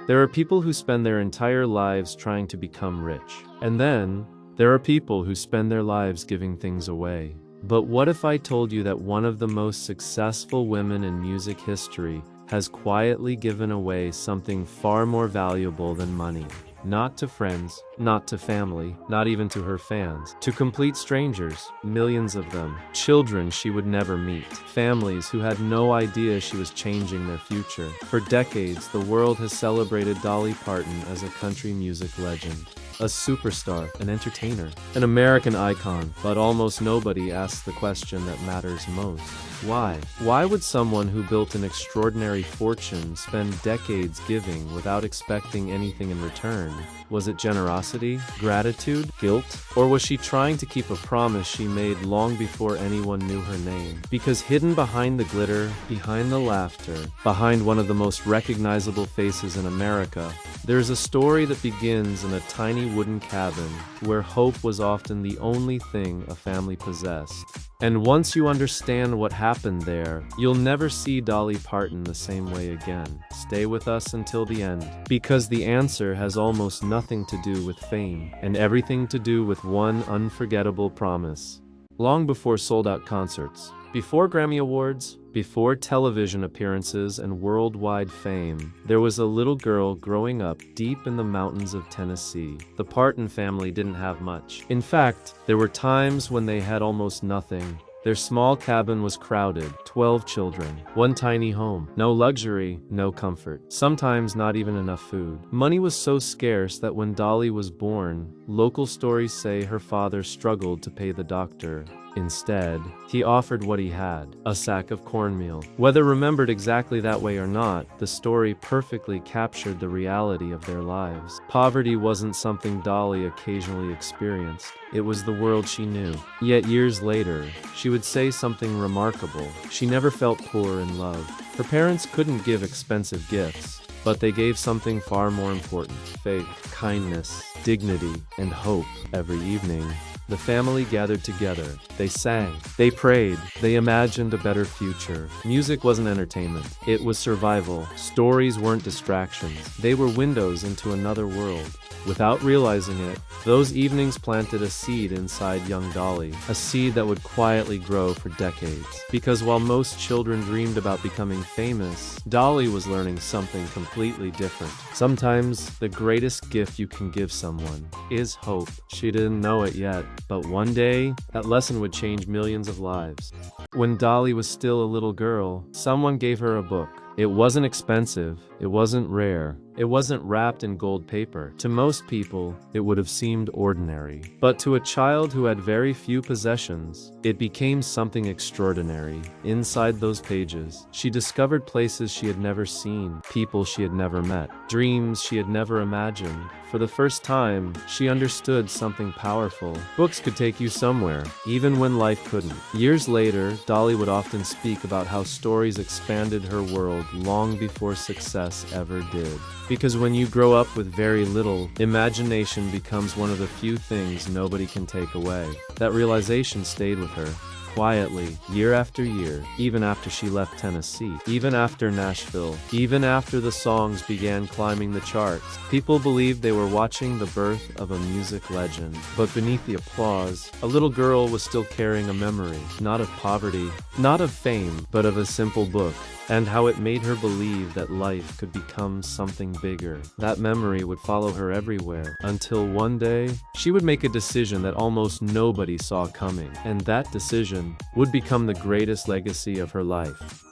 There are people who spend their entire lives trying to become rich. And then, there are people who spend their lives giving things away. But what if I told you that one of the most successful women in music history has quietly given away something far more valuable than money? Not to friends, not to family, not even to her fans. To complete strangers, millions of them. Children she would never meet. Families who had no idea she was changing their future. For decades, the world has celebrated Dolly Parton as a country music legend. A superstar, an entertainer, an American icon, but almost nobody asks the question that matters most. Why? Why would someone who built an extraordinary fortune spend decades giving without expecting anything in return? Was it generosity, gratitude, guilt? Or was she trying to keep a promise she made long before anyone knew her name? Because hidden behind the glitter, behind the laughter, behind one of the most recognizable faces in America, there's a story that begins in a tiny wooden cabin where hope was often the only thing a family possessed. And once you understand what happened there, you'll never see Dolly Parton the same way again. Stay with us until the end, because the answer has almost nothing to do with fame, and everything to do with one unforgettable promise. Long before sold-out concerts, before Grammy Awards, before television appearances and worldwide fame, there was a little girl growing up deep in the mountains of Tennessee. The Parton family didn't have much. In fact, there were times when they had almost nothing. Their small cabin was crowded, 12 children, one tiny home, no luxury, no comfort, sometimes not even enough food. Money was so scarce that when Dolly was born, local stories say her father struggled to pay the doctor. Instead, he offered what he had, a sack of cornmeal. Whether remembered exactly that way or not, the story perfectly captured the reality of their lives. Poverty wasn't something Dolly occasionally experienced. It was the world she knew. Yet years later, she would say something remarkable. She never felt poor in love. Her parents couldn't give expensive gifts, but they gave something far more important: faith, kindness, dignity, and hope. Every evening, the family gathered together. They sang, they prayed, they imagined a better future. Music wasn't entertainment, it was survival. Stories weren't distractions, they were windows into another world. Without realizing it, those evenings planted a seed inside young Dolly, a seed that would quietly grow for decades. Because while most children dreamed about becoming famous, Dolly was learning something completely different. Sometimes, the greatest gift you can give someone is hope. She didn't know it yet, but one day, that lesson would change millions of lives. When Dolly was still a little girl, someone gave her a book. It wasn't expensive, it wasn't rare, it wasn't wrapped in gold paper. To most people, it would have seemed ordinary. But to a child who had very few possessions, it became something extraordinary. Inside those pages, she discovered places she had never seen, people she had never met, dreams she had never imagined. For the first time, she understood something powerful. Books could take you somewhere, even when life couldn't. Years later, Dolly would often speak about how stories expanded her world long before success ever did. Because when you grow up with very little, imagination becomes one of the few things nobody can take away. That realization stayed with her. Quietly, year after year, even after she left Tennessee, even after Nashville, even after the songs began climbing the charts, people believed they were watching the birth of a music legend. But beneath the applause, a little girl was still carrying a memory, not of poverty, not of fame, but of a simple book, and how it made her believe that life could become something bigger. That memory would follow her everywhere, until one day, she would make a decision that almost nobody saw coming, and that decision would become the greatest legacy of her life.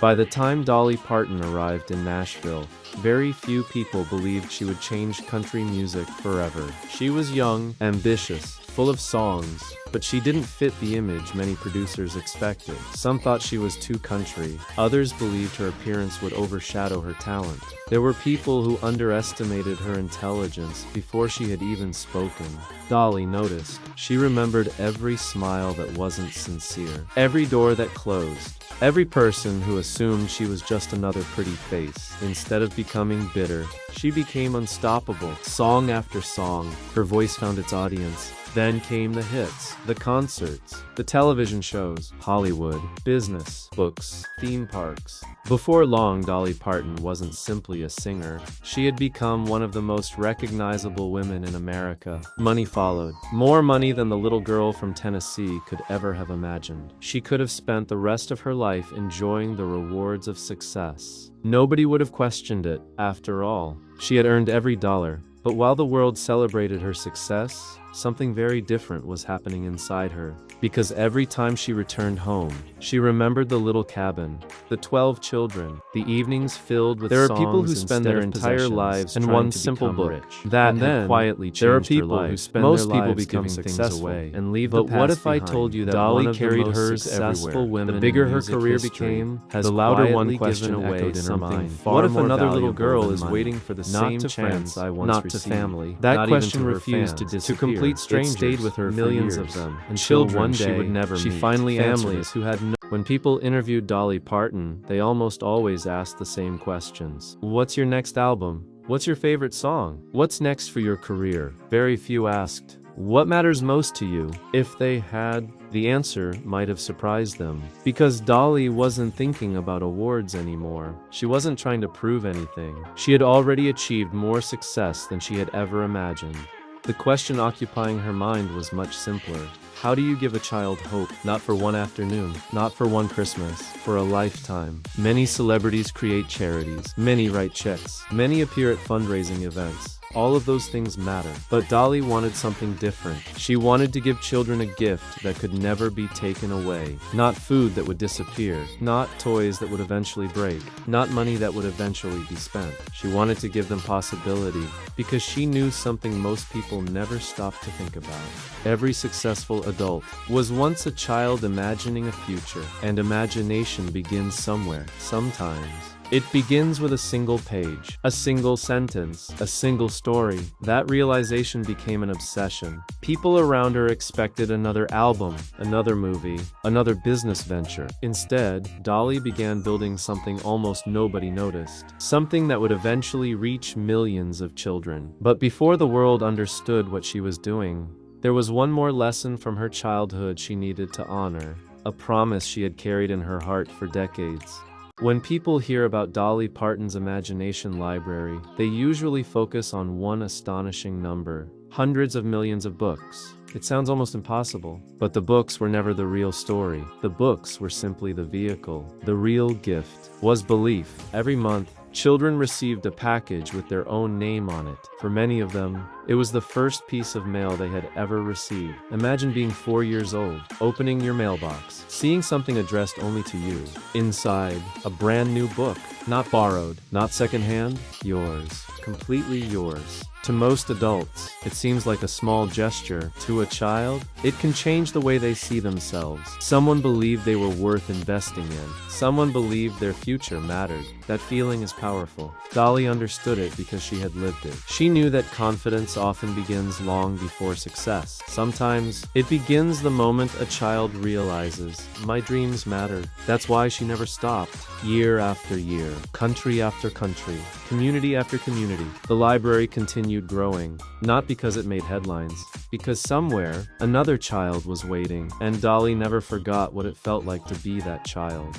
By the time Dolly Parton arrived in Nashville, very few people believed she would change country music forever. She was young, ambitious, full of songs, but she didn't fit the image many producers expected. Some thought she was too country. Others believed her appearance would overshadow her talent. There were people who underestimated her intelligence before she had even spoken. Dolly noticed. She remembered every smile that wasn't sincere, every door that closed, every person who assumed she was just another pretty face. Instead of becoming bitter, she became unstoppable. Song after song, her voice found its audience. Then came the hits, the concerts, the television shows, Hollywood, business, books, theme parks. Before long, Dolly Parton wasn't simply a singer. She had become one of the most recognizable women in America. Money followed. More money than the little girl from Tennessee could ever have imagined. She could have spent the rest of her life enjoying the rewards of success. Nobody would have questioned it, after all. She had earned every dollar. But while the world celebrated her success, something very different was happening inside her. Because every time she returned home, she remembered the little cabin, the 12 children, the evenings filled with songs. There are people who spend their entire lives and one simple book that had quietly changed their life. There are people who spend their lives become successful and leave the past behind. But what if I told you that Dolly carried hers everywhere? The bigger her career became, the louder one question echoed in her mind. What if another little girl is waiting for the same chance I once received? Not to family. That question refused to disappear. To complete strangers, it stayed with her millions of them, and children she would never meet. She finally answered families who had no. When people interviewed Dolly Parton, they almost always asked the same questions. What's your next album? What's your favorite song? What's next for your career? Very few asked, what matters most to you? If they had, the answer might have surprised them. Because Dolly wasn't thinking about awards anymore. She wasn't trying to prove anything. She had already achieved more success than she had ever imagined. The question occupying her mind was much simpler. How do you give a child hope? Not for one afternoon, not for one Christmas, for a lifetime. Many celebrities create charities. Many write checks. Many appear at fundraising events. All of those things matter. But Dolly wanted something different. She wanted to give children a gift that could never be taken away. Not food that would disappear. Not toys that would eventually break. Not money that would eventually be spent. She wanted to give them possibility because she knew something most people never stop to think about. Every successful adult was once a child imagining a future, and imagination begins somewhere, sometimes. It begins with a single page, a single sentence, a single story. That realization became an obsession. People around her expected another album, another movie, another business venture. Instead, Dolly began building something almost nobody noticed, something that would eventually reach millions of children. But before the world understood what she was doing, there was one more lesson from her childhood she needed to honor, a promise she had carried in her heart for decades. When people hear about Dolly Parton's imagination library, they usually focus on one astonishing number: hundreds of millions of books. It sounds almost impossible, but the books were never the real story. The books were simply the vehicle. The real gift was belief. Every month, children received a package with their own name on it. For many of them, it was the first piece of mail they had ever received. Imagine being 4 years old, opening your mailbox, seeing something addressed only to you. Inside, a brand new book, not borrowed, not secondhand, yours, completely yours. To most adults, it seems like a small gesture. To a child, it can change the way they see themselves. Someone believed they were worth investing in. Someone believed their future mattered. That feeling is powerful. Dolly understood it because she had lived it. She knew that confidence often begins long before success. Sometimes, it begins the moment a child realizes, my dreams mattered. That's why she never stopped. Year after year, country after country, community after community, the library continued growing, not because it made headlines, because somewhere, another child was waiting, and Dolly never forgot what it felt like to be that child.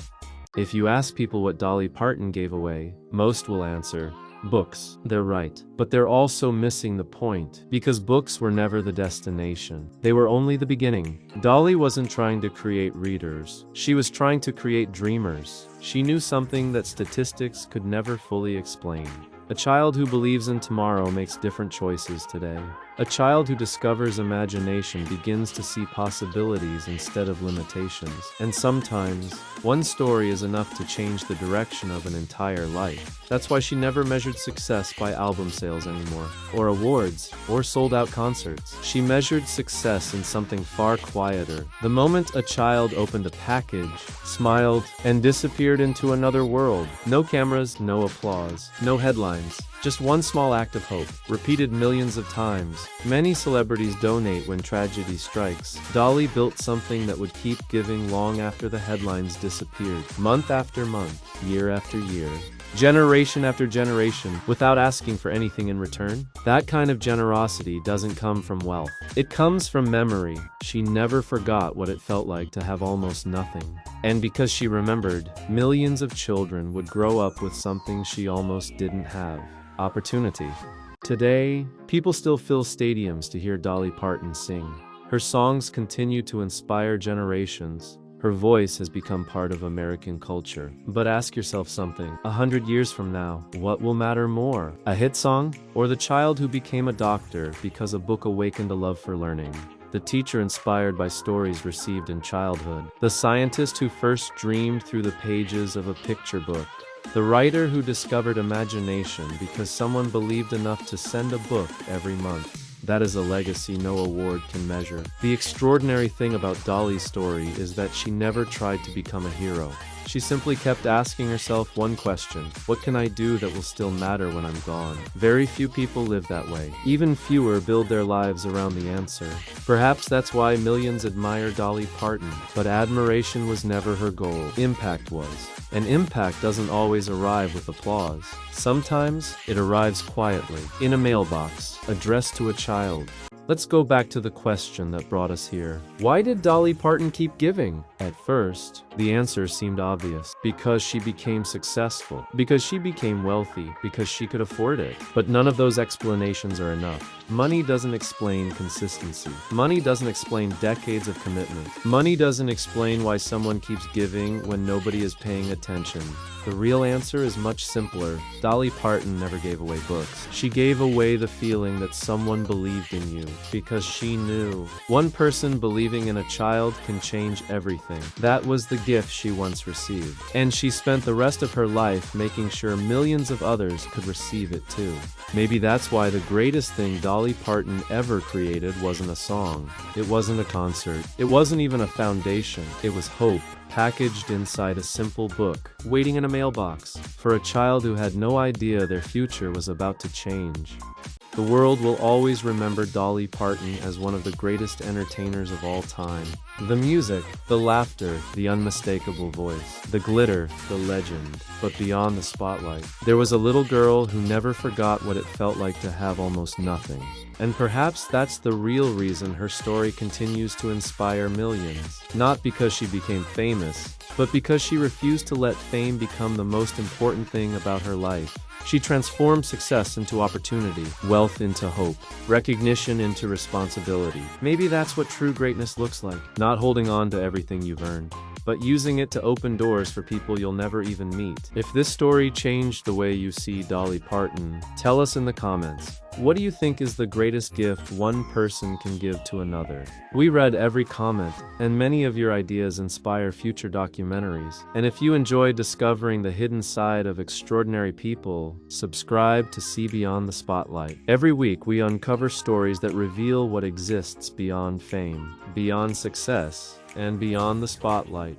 If you ask people what Dolly Parton gave away, most will answer, books. They're right. But they're also missing the point, because books were never the destination. They were only the beginning. Dolly wasn't trying to create readers. She was trying to create dreamers. She knew something that statistics could never fully explain. A child who believes in tomorrow makes different choices today. A child who discovers imagination begins to see possibilities instead of limitations. And sometimes, one story is enough to change the direction of an entire life. That's why she never measured success by album sales anymore, or awards, or sold-out concerts. She measured success in something far quieter. The moment a child opened a package, smiled, and disappeared into another world. No cameras, no applause, no headlines. Just one small act of hope, repeated millions of times. Many celebrities donate when tragedy strikes. Dolly built something that would keep giving long after the headlines disappeared. Month after month, year after year, generation after generation, without asking for anything in return? That kind of generosity doesn't come from wealth. It comes from memory. She never forgot what it felt like to have almost nothing. And because she remembered, millions of children would grow up with something she almost didn't have: opportunity. Today, people still fill stadiums to hear Dolly Parton sing. Her songs continue to inspire generations. Her voice has become part of American culture. But ask yourself something: 100 years from now, what will matter more? A hit song? Or the child who became a doctor because a book awakened a love for learning? The teacher inspired by stories received in childhood? The scientist who first dreamed through the pages of a picture book? The writer who discovered imagination because someone believed enough to send a book every month? That is a legacy no award can measure. The extraordinary thing about Dolly's story is that she never tried to become a hero. She simply kept asking herself one question: what can I do that will still matter when I'm gone? Very few people live that way. Even fewer build their lives around the answer. Perhaps that's why millions admire Dolly Parton. But admiration was never her goal. Impact was. And impact doesn't always arrive with applause. Sometimes it arrives quietly, in a mailbox, addressed to a child. Let's go back to the question that brought us here. Why did Dolly Parton keep giving? At first, the answer seemed obvious. Because she became successful. Because she became wealthy. Because she could afford it. But none of those explanations are enough. Money doesn't explain consistency. Money doesn't explain decades of commitment. Money doesn't explain why someone keeps giving when nobody is paying attention. The real answer is much simpler. Dolly Parton never gave away books. She gave away the feeling that someone believed in you, because she knew. One person believing in a child can change everything. That was the gift she once received. And she spent the rest of her life making sure millions of others could receive it too. Maybe that's why the greatest thing Dolly Parton ever created wasn't a song. It wasn't a concert. It wasn't even a foundation. It was hope, packaged inside a simple book, waiting in a mailbox, for a child who had no idea their future was about to change. The world will always remember Dolly Parton as one of the greatest entertainers of all time. The music, the laughter, the unmistakable voice, the glitter, the legend. But beyond the spotlight, there was a little girl who never forgot what it felt like to have almost nothing. And perhaps that's the real reason her story continues to inspire millions. Not because she became famous, but because she refused to let fame become the most important thing about her life. She transformed success into opportunity, wealth into hope, recognition into responsibility. Maybe that's what true greatness looks like. Not holding on to everything you've earned, but using it to open doors for people you'll never even meet. If this story changed the way you see Dolly Parton, tell us in the comments. What do you think is the greatest gift one person can give to another? We read every comment, and many of your ideas inspire future documentaries. And if you enjoy discovering the hidden side of extraordinary people, subscribe to See Beyond the Spotlight. Every week we uncover stories that reveal what exists beyond fame, beyond success, and beyond the spotlight.